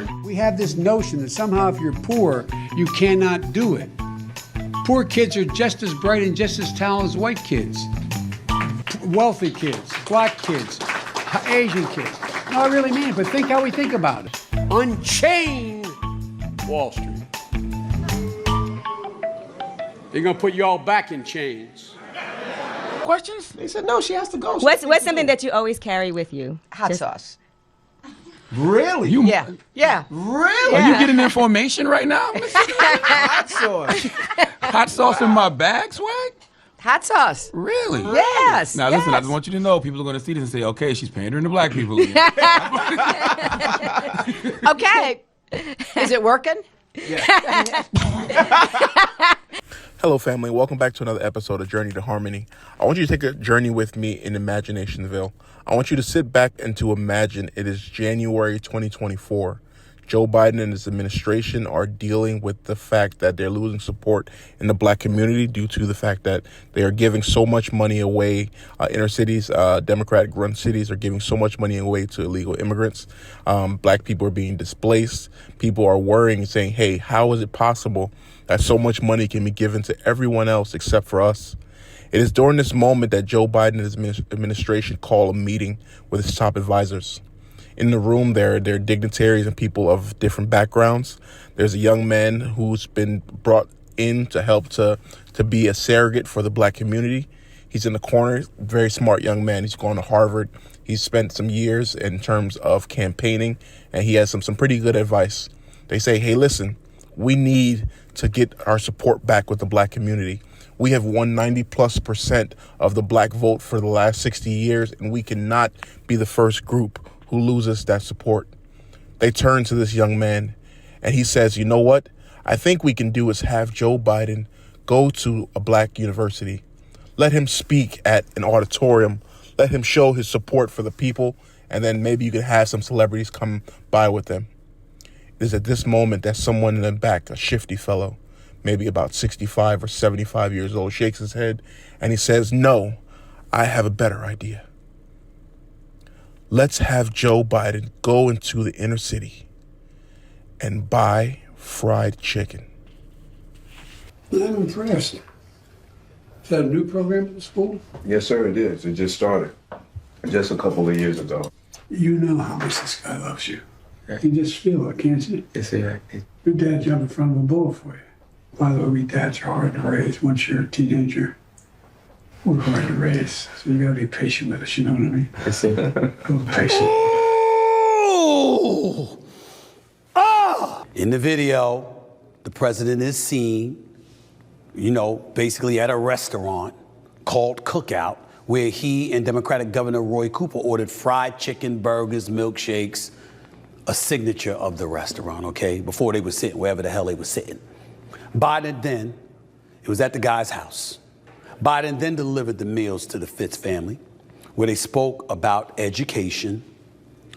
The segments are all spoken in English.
learn. We have this notion that somehow if you're poor, you cannot do it. Poor kids are just as bright and just as talented as white kids. Wealthy kids, black kids, Asian kids. No, I really mean it, but think how we think about it. Unchain Wall Street. They're gonna put you all back in chains. Questions? They said no, she has to go. What's something that you always carry with you? Hot sauce. Really? Yeah. Really? Yeah. Are you getting information right now? Hot sauce. Hot sauce in my bag, Swag? Hot sauce. Really? Yes. Now listen, yes. I just want you to know, people are going to see this and say, okay, she's pandering to black people again. Okay. Is it working? Hello, family. Welcome back to another episode of Journey to Harmony. I want you to take a journey with me in Imaginationville. I want you to sit back and to imagine it is January 2024. Joe Biden and his administration are dealing with the fact that they're losing support in the black community due to the fact that they are giving so much money away. Inner cities, Democratic-run cities are giving so much money away to illegal immigrants. Black people are being displaced. People are worrying, saying, hey, how is it possible that so much money can be given to everyone else except for us? It is during this moment that Joe Biden and his administration call a meeting with his top advisors. In the room, there are dignitaries and people of different backgrounds. There's a young man who's been brought in to help to be a surrogate for the black community. He's in the corner, very smart young man. He's gone to Harvard. He's spent some years in terms of campaigning, and he has some pretty good advice. They say, hey, listen, we need to get our support back with the black community. We have won 90+% of the black vote for the last 60 years, and we cannot be the first group who loses that support. They turn to this young man and he says, you know what? I think we can do is have Joe Biden go to a black university. Let him speak at an auditorium. Let him show his support for the people. And then maybe you can have some celebrities come by with them. It is at this moment that someone in the back, a shifty fellow, maybe about 65 or 75 years old, shakes his head and he says, no, I have a better idea. Let's have Joe Biden go into the inner city and buy fried chicken. I'm impressed. Is that a new program at the school? Yes, sir, it is. It just started just a couple of years ago. You know how much this guy loves you. You can just feel it, can't you? Yes, yeah. Your dad jumped in front of a bullet for you. By the way, we dads are hard to raise. Once you're a teenager, we're hard to raise. So you gotta be patient with us, you know what I mean? Yes, yeah. A little patient. In the video, the president is seen, basically at a restaurant called Cookout, where he and Democratic Governor Roy Cooper ordered fried chicken, burgers, milkshakes, a signature of the restaurant, okay, before they were sitting, wherever the hell they were sitting. Biden then, it was at the guy's house. Biden then delivered the meals to the Fitz family, where they spoke about education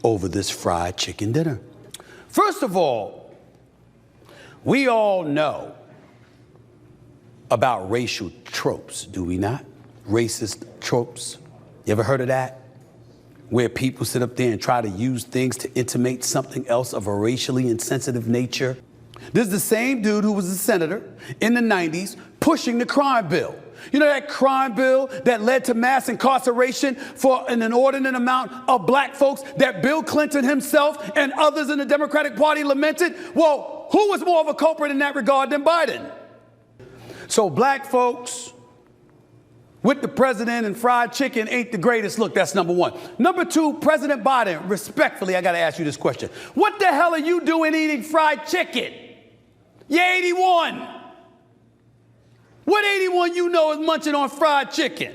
over this fried chicken dinner. First of all, we all know about racial tropes, do we not? Racist tropes. You ever heard of that? Where people sit up there and try to use things to intimate something else of a racially insensitive nature. This is the same dude who was a senator in the 90s pushing the crime bill. You know that crime bill that led to mass incarceration for an inordinate amount of black folks that Bill Clinton himself and others in the Democratic Party lamented? Well, who was more of a culprit in that regard than Biden? So black folks with the president and fried chicken ain't the greatest look. That's number one. Number two, President Biden, respectfully, I got to ask you this question. What the hell are you doing eating fried chicken? You're 81. What 81 you know is munching on fried chicken?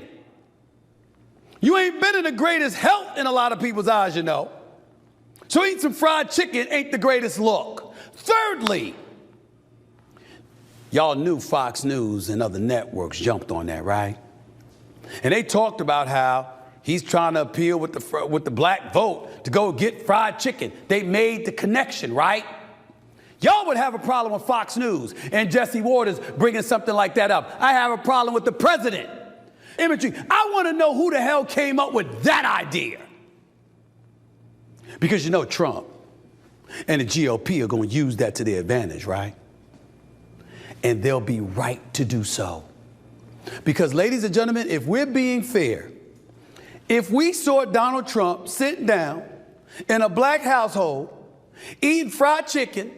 You ain't been in the greatest health in a lot of people's eyes, you know. So eating some fried chicken ain't the greatest look. Thirdly, y'all knew Fox News and other networks jumped on that, right? And they talked about how he's trying to appeal with the black vote to go get fried chicken. They made the connection, right? Y'all would have a problem with Fox News and Jesse Waters bringing something like that up. I have a problem with the president. Imagery. I want to know who the hell came up with that idea. Because Trump And the GOP are going to use that to their advantage, right? And they'll be right to do so. Because, ladies and gentlemen, if we're being fair, if we saw Donald Trump sitting down in a black household eating fried chicken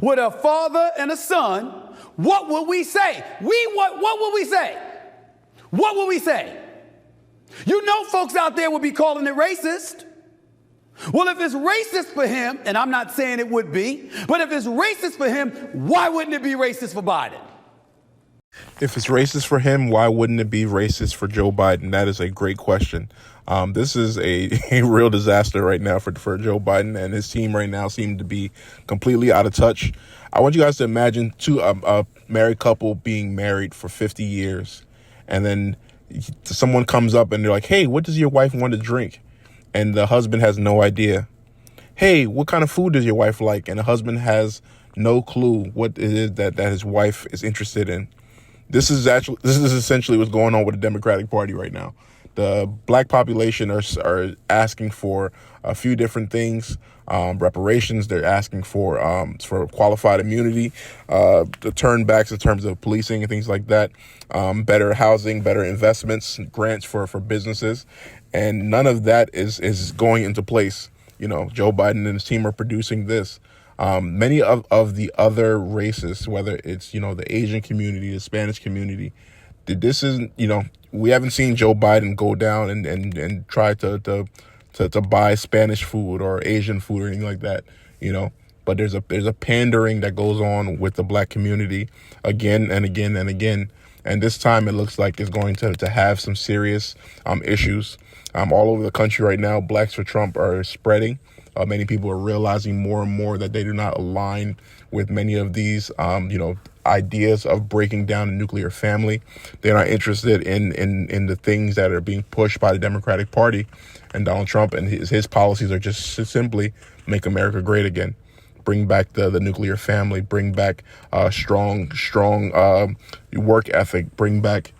with a father and a son, what would we say? What would we say? What would we say? You know folks out there would be calling it racist. Well, if it's racist for him, and I'm not saying it would be, but if it's racist for him, why wouldn't it be racist for Biden? If it's racist for him, why wouldn't it be racist for Joe Biden? That is a great question. This is a real disaster right now for Joe Biden, and his team right now seem to be completely out of touch. I want you guys to imagine a married couple being married for 50 years, and then someone comes up and they're like, hey, what does your wife want to drink? And the husband has no idea. Hey, what kind of food does your wife like? And the husband has no clue what it is that his wife is interested in. This is essentially what's going on with the Democratic Party right now. The black population are asking for a few different things, reparations. They're asking for qualified immunity, the turnbacks in terms of policing and things like that, better housing, better investments, grants for businesses, and none of that is going into place. You know, Joe Biden and his team are producing this. Many of the other races, whether it's, the Asian community, the Spanish community, this isn't, we haven't seen Joe Biden go down and try to buy Spanish food or Asian food or anything like that, but there's a pandering that goes on with the black community again and again and again. And this time it looks like it's going to have some serious issues. All over the country right now, Blacks for Trump are spreading. Many people are realizing more and more that they do not align with many of these, ideas of breaking down the nuclear family. They're not interested in the things that are being pushed by the Democratic Party and Donald Trump, and his policies are just simply make America great again. Bring back the nuclear family, bring back strong work ethic, bring back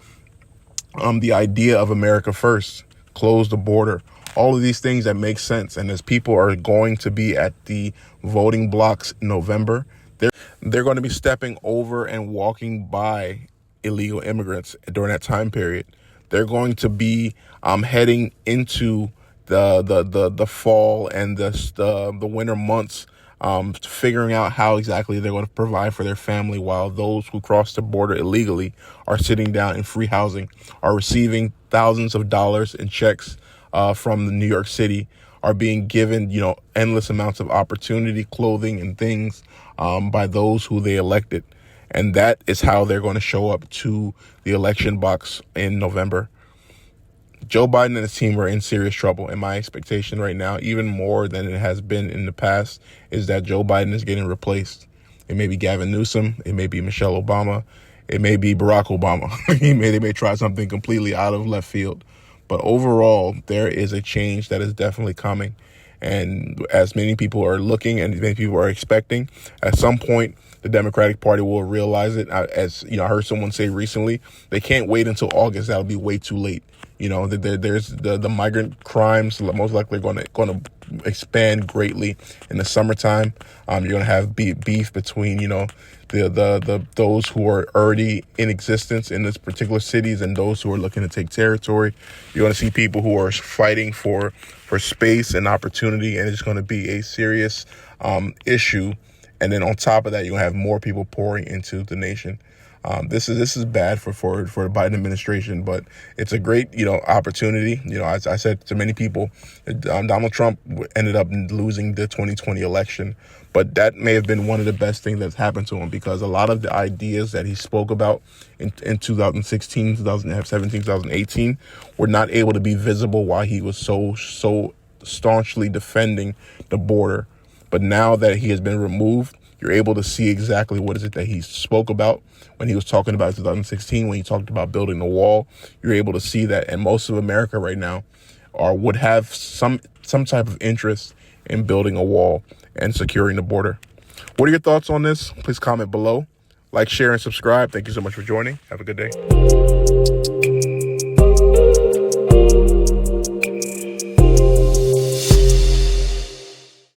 the idea of America first, close the border. All of these things that make sense. And as people are going to be at the voting blocks in November, they're going to be stepping over and walking by illegal immigrants during that time period. They're going to be heading into the fall and the winter months, figuring out how exactly they're going to provide for their family, while those who cross the border illegally are sitting down in free housing, are receiving thousands of dollars in checks from New York City, are being given, endless amounts of opportunity, clothing, and things by those who they elected. And that is how they're going to show up to the election box in November. Joe Biden and his team are in serious trouble. And my expectation right now, even more than it has been in the past, is that Joe Biden is getting replaced. It may be Gavin Newsom. It may be Michelle Obama. It may be Barack Obama. They may try something completely out of left field. But overall, there is a change that is definitely coming. And as many people are looking and many people are expecting, at some point, the Democratic Party will realize it. As I heard someone say recently, they can't wait until August. That'll be way too late. There's the migrant crimes most likely going to expand greatly in the summertime. You're going to have beef between those who are already in existence in this particular cities and those who are looking to take territory. You're going to see people who are fighting for space and opportunity, and it's going to be a serious issue. And then on top of that, you're going to have more people pouring into the nation. This is bad for the Biden administration, but it's a great, opportunity. As I said to many people, Donald Trump ended up losing the 2020 election, but that may have been one of the best things that's happened to him, because a lot of the ideas that he spoke about in 2016, 2017, 2018 were not able to be visible while he was so staunchly defending the border. But now that he has been removed, you're able to see exactly what is it that he spoke about when he was talking about 2016, when he talked about building the wall. You're able to see that, and most of America right now would have some type of interest in building a wall and securing the border. What are your thoughts on this? Please comment below. Like, share, and subscribe. Thank you so much for joining. Have a good day.